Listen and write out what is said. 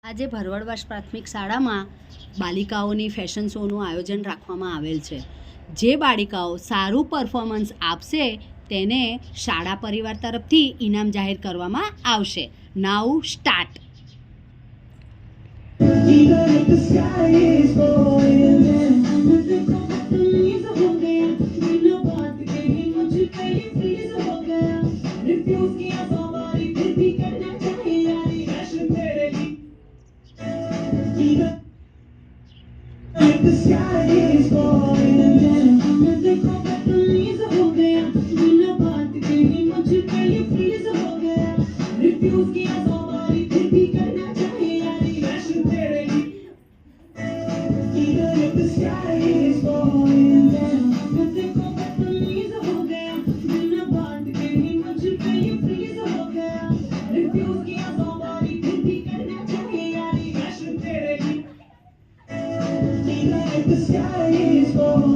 આજે ભરવાડવાસ પ્રાથમિક શાળામાં બાલિકાઓની ફેશન શોનું આયોજન રાખવામાં આવેલ છે. જે બાલિકાઓ સારું પરફોર્મન્સ આપશે તેને શાળા પરિવાર તરફથી ઇનામ જાહેર કરવામાં આવશે. નાઉ start. The sky is falling and then देखो बदतमीज हो गया बिना बात कहे मुझको ये फ्रीज हो गया रिफ्यूज किया 100 बारी फिर भी करना चाहे यारी फैशन तेरे लिए Even if the sky is falling and then देखो बदतमीज हो गया बिना बात कहे मुझको ये फ्रीज हो गया रिफ्यूज किया 100 बारी फिर भी करना चाहे यारी फैशन तेरे लिए The sky is falling.